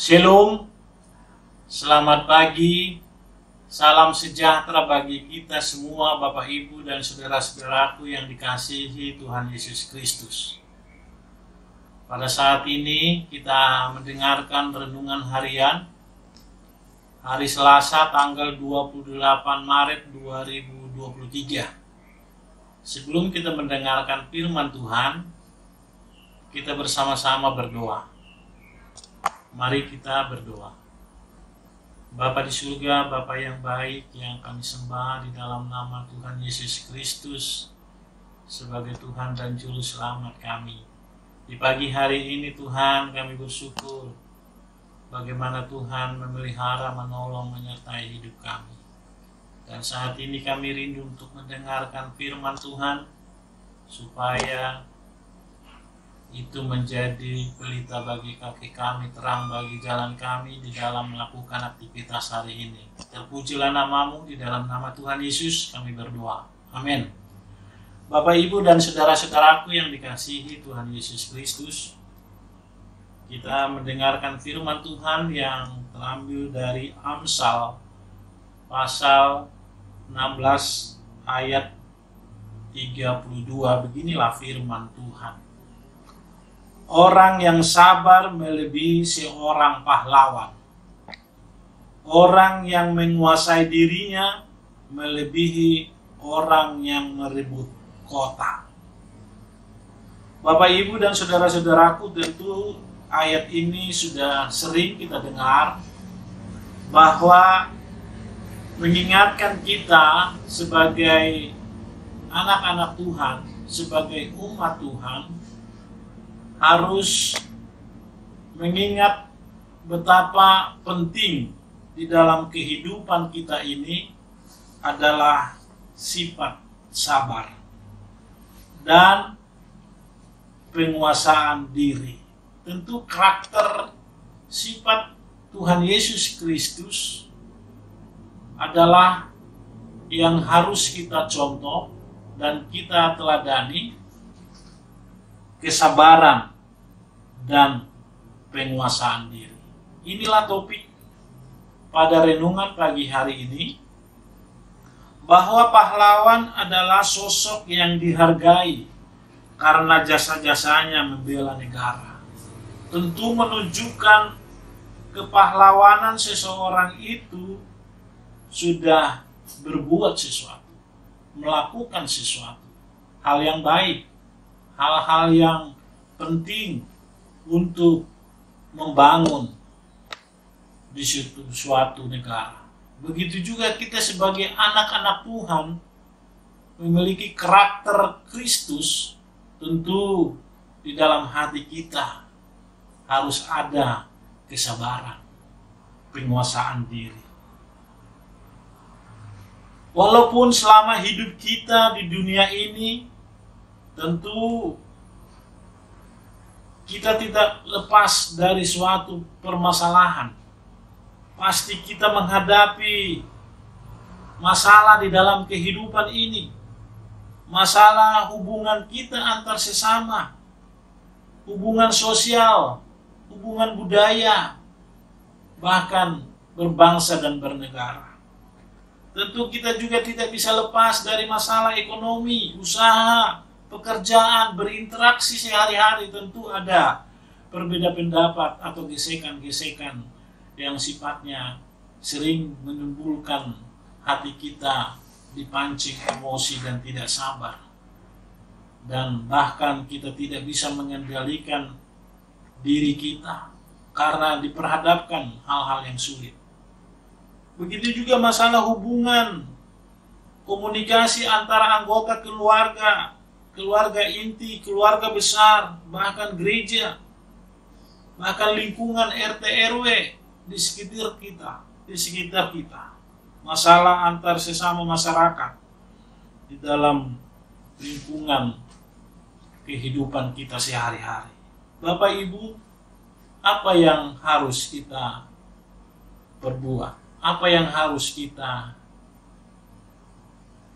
Shalom, selamat pagi, salam sejahtera bagi kita semua Bapak Ibu dan saudara-saudaraku yang dikasihi Tuhan Yesus Kristus. Pada saat ini kita mendengarkan renungan harian hari Selasa tanggal 28 Maret 2023. Sebelum kita mendengarkan firman Tuhan, kita bersama-sama berdoa. Mari kita berdoa. Bapa di surga, Bapa yang baik yang kami sembah di dalam nama Tuhan Yesus Kristus sebagai Tuhan dan Juru Selamat kami. Di pagi hari ini Tuhan kami bersyukur bagaimana Tuhan memelihara, menolong, menyertai hidup kami. Dan saat ini kami rindu untuk mendengarkan firman Tuhan supaya itu menjadi pelita bagi kaki kami, terang bagi jalan kami di dalam melakukan aktivitas hari ini. Terpujilah namamu, di dalam nama Tuhan Yesus kami berdoa. Amin. Bapak, Ibu, dan saudara-saudaraku yang dikasihi Tuhan Yesus Kristus, kita mendengarkan firman Tuhan yang terambil dari Amsal pasal 16 ayat 32. Beginilah firman Tuhan. Orang yang sabar melebihi seorang pahlawan. Orang yang menguasai dirinya melebihi orang yang merebut kota. Bapak, Ibu, dan saudara-saudaraku, tentu ayat ini sudah sering kita dengar bahwa mengingatkan kita sebagai anak-anak Tuhan, sebagai umat Tuhan, harus mengingat betapa penting di dalam kehidupan kita ini adalah sifat sabar dan penguasaan diri. Tentu karakter sifat Tuhan Yesus Kristus adalah yang harus kita contoh dan kita teladani, kesabaran dan penguasaan diri. Inilah topik pada renungan pagi hari ini, bahwa pahlawan adalah sosok yang dihargai karena jasa-jasanya membela negara. Tentu menunjukkan kepahlawanan seseorang itu sudah berbuat sesuatu, melakukan sesuatu, hal yang baik, hal-hal yang penting untuk membangun di suatu negara. Begitu juga kita sebagai anak-anak Tuhan memiliki karakter Kristus, tentu di dalam hati kita harus ada kesabaran, penguasaan diri. Walaupun selama hidup kita di dunia ini, tentu kita tidak lepas dari suatu permasalahan. Pasti kita menghadapi masalah di dalam kehidupan ini. Masalah hubungan kita antar sesama. hubungan sosial, hubungan budaya, bahkan berbangsa dan bernegara. Tentu kita juga tidak bisa lepas dari masalah ekonomi, usaha, pekerjaan, berinteraksi sehari-hari. Tentu ada berbeda pendapat atau gesekan-gesekan yang sifatnya sering menimbulkan hati kita dipancing emosi dan tidak sabar. Dan bahkan kita tidak bisa mengendalikan diri kita karena diperhadapkan hal-hal yang sulit. Begitu juga masalah hubungan, komunikasi antara anggota keluarga, keluarga inti, keluarga besar, bahkan gereja, bahkan lingkungan RT RW di sekitar kita. Masalah antar sesama masyarakat di dalam lingkungan kehidupan kita sehari-hari. Bapak Ibu, apa yang harus kita perbuat? Apa yang harus kita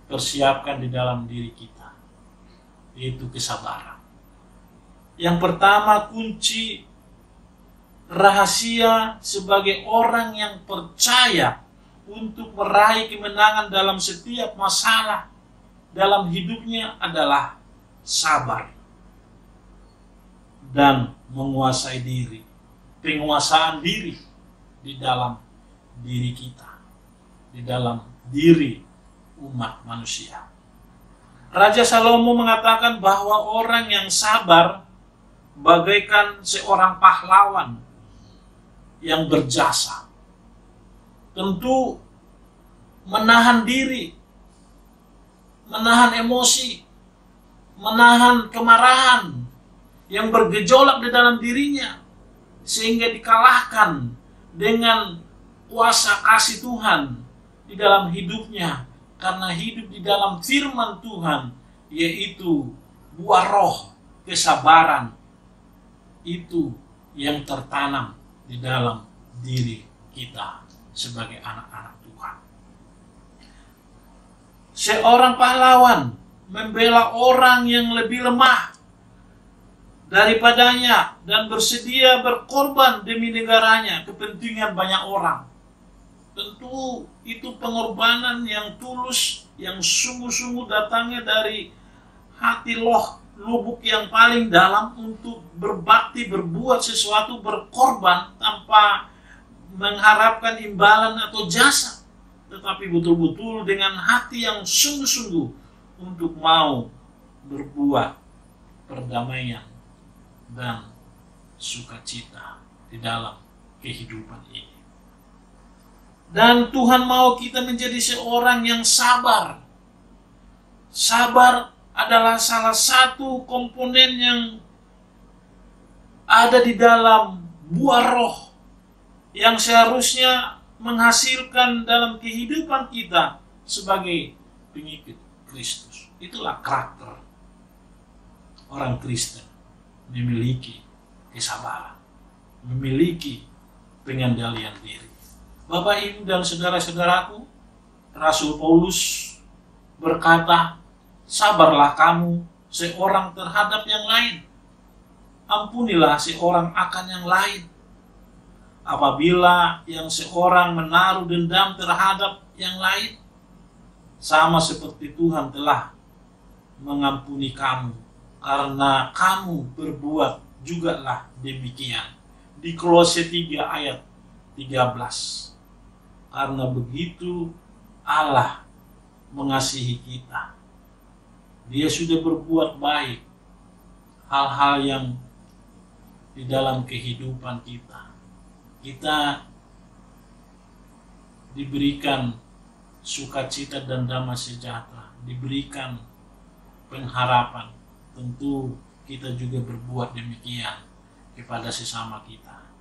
persiapkan di dalam diri kita? Yaitu kesabaran. Yang pertama, kunci rahasia sebagai orang yang percaya untuk meraih kemenangan dalam setiap masalah dalam hidupnya adalah sabar dan menguasai diri, penguasaan diri di dalam diri kita, di dalam diri umat manusia. Raja Salomo mengatakan bahwa orang yang sabar bagaikan seorang pahlawan yang berjasa. Tentu menahan diri, menahan emosi, menahan kemarahan yang bergejolak di dalam dirinya sehingga dikalahkan dengan kuasa kasih Tuhan di dalam hidupnya, karena hidup di dalam firman Tuhan, yaitu buah roh kesabaran itu yang tertanam di dalam diri kita sebagai anak-anak Tuhan. Seorang pahlawan membela orang yang lebih lemah daripadanya dan bersedia berkorban demi negaranya, kepentingan banyak orang. Tentu itu pengorbanan yang tulus, yang sungguh-sungguh datangnya dari hati lubuk yang paling dalam untuk berbakti, berbuat sesuatu, berkorban tanpa mengharapkan imbalan atau jasa, tetapi betul-betul dengan hati yang sungguh-sungguh untuk mau berbuat perdamaian dan sukacita di dalam kehidupan ini. Dan Tuhan mau kita menjadi seorang yang sabar. Sabar adalah salah satu komponen yang ada di dalam buah roh yang seharusnya menghasilkan dalam kehidupan kita sebagai pengikut Kristus. Itulah karakter orang Kristen, memiliki kesabaran, memiliki pengendalian diri. Bapak, Ibu, dan saudara-saudaraku, Rasul Paulus berkata, sabarlah kamu seorang terhadap yang lain. Ampunilah seorang akan yang lain. Apabila yang seorang menaruh dendam terhadap yang lain, sama seperti Tuhan telah mengampuni kamu, karena kamu berbuat jugalah demikian. Di Kolose 3 ayat 13. Karena begitu Allah mengasihi kita. Dia sudah berbuat baik hal-hal yang di dalam kehidupan kita. Kita diberikan sukacita dan damai sejahtera, diberikan pengharapan. Tentu kita juga berbuat demikian kepada sesama kita.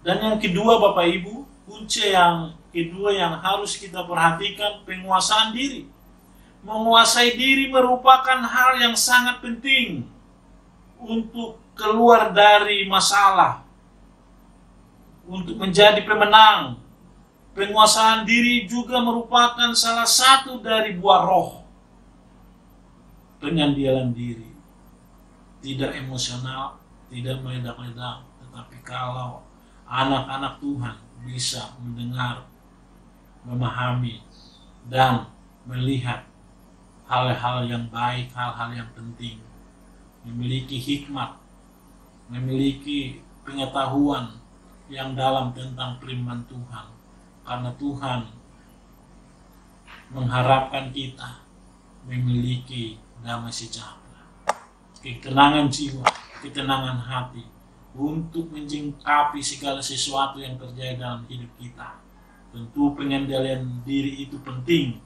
Dan yang kedua, Bapak Ibu, kunci yang kedua yang harus kita perhatikan, penguasaan diri. Menguasai diri merupakan hal yang sangat penting untuk keluar dari masalah, untuk menjadi pemenang. Penguasaan diri juga merupakan salah satu dari buah roh. Pengendalian diri, tidak emosional, tidak meledak-ledak, tetapi kalau anak-anak Tuhan bisa mendengar, memahami, dan melihat hal-hal yang baik, hal-hal yang penting, memiliki hikmat, memiliki pengetahuan yang dalam tentang firman Tuhan, karena Tuhan mengharapkan kita memiliki damai sejahtera, ketenangan jiwa, ketenangan hati, untuk menyingkapi segala sesuatu yang terjadi dalam hidup kita. Tentu pengendalian diri itu penting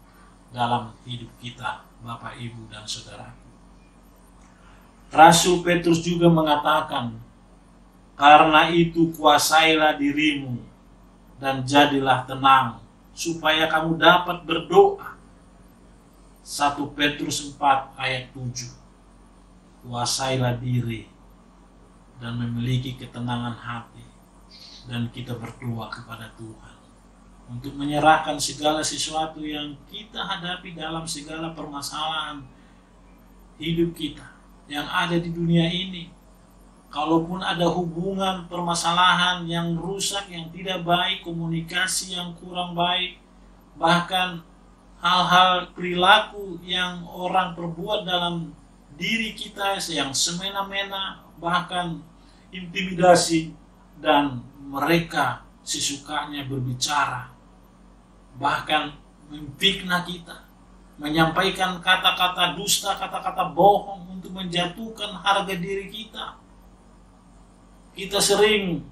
dalam hidup kita, Bapak, Ibu, dan saudaraku. Rasul Petrus juga mengatakan, karena itu kuasailah dirimu dan jadilah tenang, supaya kamu dapat berdoa. 1 Petrus 4 ayat 7. Kuasailah diri dan memiliki ketenangan hati, dan kita berdoa kepada Tuhan untuk menyerahkan segala sesuatu yang kita hadapi dalam segala permasalahan hidup kita yang ada di dunia ini. Kalaupun ada hubungan permasalahan yang rusak, yang tidak baik, komunikasi yang kurang baik, bahkan hal-hal perilaku yang orang perbuat dalam diri kita yang semena-mena, bahkan intimidasi, dan mereka sesukanya berbicara, bahkan memfitnah kita, menyampaikan kata-kata dusta, kata-kata bohong untuk menjatuhkan harga diri kita. Kita sering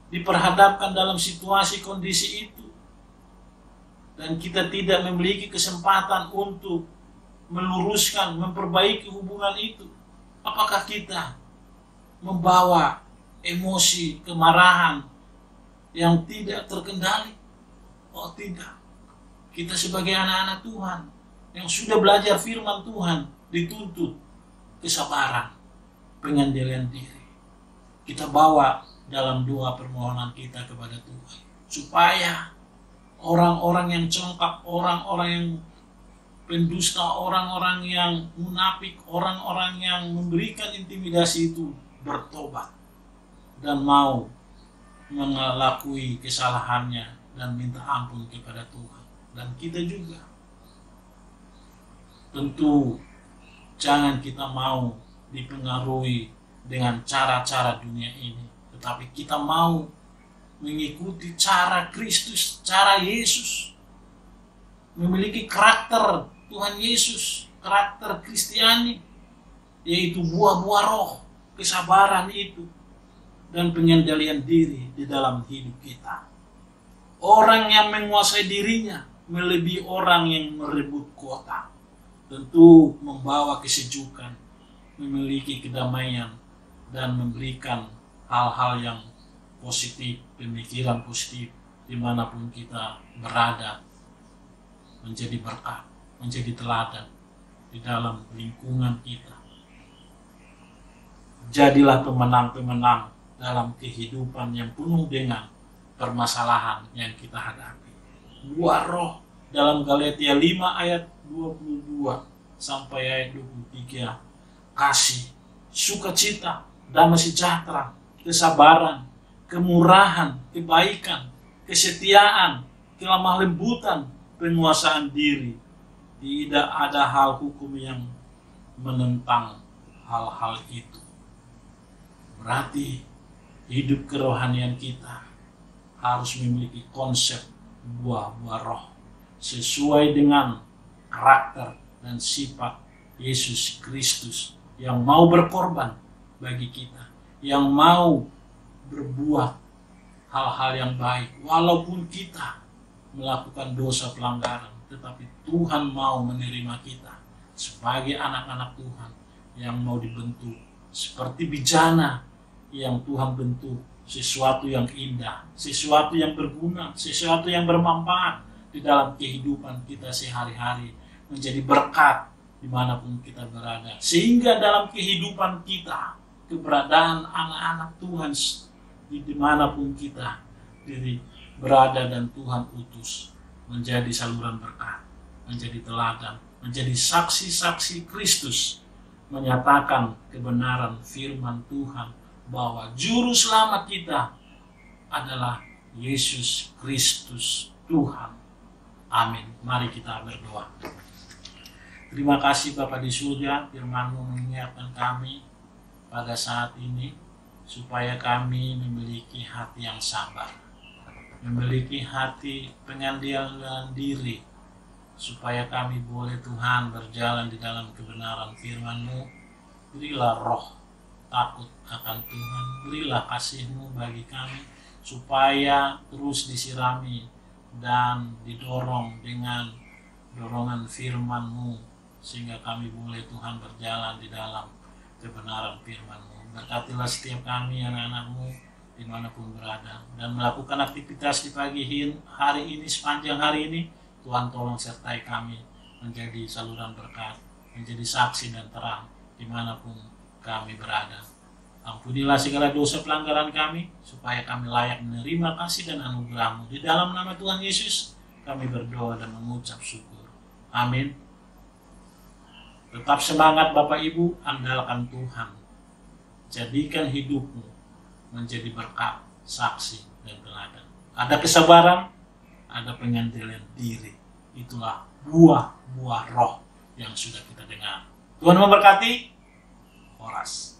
diperhadapkan dalam situasi kondisi itu, dan kita tidak memiliki kesempatan untuk meluruskan, memperbaiki hubungan itu. Apakah kita membawa emosi, kemarahan yang tidak terkendali? Oh tidak. Kita sebagai anak-anak Tuhan yang sudah belajar firman Tuhan dituntut kesabaran, pengendalian diri. Kita bawa dalam doa permohonan kita kepada Tuhan, supaya orang-orang yang congkak, orang-orang yang pendusta, orang-orang yang munafik, orang-orang yang memberikan intimidasi itu bertobat dan mau mengakui kesalahannya dan minta ampun kepada Tuhan. Dan kita juga tentu jangan kita mau dipengaruhi dengan cara-cara dunia ini, tetapi kita mau mengikuti cara Kristus, cara Yesus, memiliki karakter Tuhan Yesus, karakter Kristiani, yaitu buah-buah roh, kesabaran itu, dan pengendalian diri di dalam hidup kita. Orang yang menguasai dirinya melebihi orang yang merebut kota, tentu membawa kesejukan, memiliki kedamaian, dan memberikan hal-hal yang positif, pemikiran positif dimanapun kita berada, menjadi berkat, menjadi teladan di dalam lingkungan kita. Jadilah pemenang-pemenang dalam kehidupan yang penuh dengan permasalahan yang kita hadapi. Buah roh dalam Galatia 5 ayat 22 sampai ayat 23. Kasih, sukacita, damai sejahtera, kesabaran, kemurahan, kebaikan, kesetiaan, kelemah lembutan, penguasaan diri. Tidak ada hal hukum yang menentang hal-hal itu. Berarti hidup kerohanian kita harus memiliki konsep buah-buah roh sesuai dengan karakter dan sifat Yesus Kristus yang mau berkorban bagi kita, yang mau berbuat hal-hal yang baik walaupun kita melakukan dosa pelanggaran, tetapi Tuhan mau menerima kita sebagai anak-anak Tuhan yang mau dibentuk seperti bijana yang Tuhan bentuk, sesuatu yang indah, sesuatu yang berguna, sesuatu yang bermanfaat di dalam kehidupan kita sehari-hari, menjadi berkat dimanapun kita berada. Sehingga dalam kehidupan kita, keberadaan anak-anak Tuhan dimanapun kita berada dan Tuhan utus, menjadi saluran berkat, menjadi teladan, menjadi saksi-saksi Kristus menyatakan kebenaran firman Tuhan bahwa juru selamat kita adalah Yesus Kristus Tuhan. Amin. Mari kita berdoa. Terima kasih Bapa di surga, firman-Mu mengingatkan kami pada saat ini supaya kami memiliki hati yang sabar, memiliki hati pengambilan diri, supaya kami boleh Tuhan berjalan di dalam kebenaran firman-Mu. Berilah roh takut akan Tuhan, berilah kasih-Mu bagi kami, supaya terus disirami dan didorong dengan dorongan firman-Mu, sehingga kami boleh Tuhan berjalan di dalam kebenaran firman-Mu. Berkatilah setiap kami anak-anak-Mu dimanapun berada, dan melakukan aktivitas di pagi hari ini, sepanjang hari ini. Tuhan tolong sertai kami menjadi saluran berkat, menjadi saksi dan terang dimanapun kami berada. Ampunilah segala dosa pelanggaran kami, supaya kami layak menerima kasih dan anugerah-Mu. Di dalam nama Tuhan Yesus kami berdoa dan mengucap syukur. Amin. Tetap semangat Bapak Ibu, andalkan Tuhan. Jadikan hidupmu menjadi berkat, saksi, dan teladan. Ada kesabaran, ada penyandilan diri. Itulah buah-buah roh yang sudah kita dengar. Tuhan memberkati. Horas.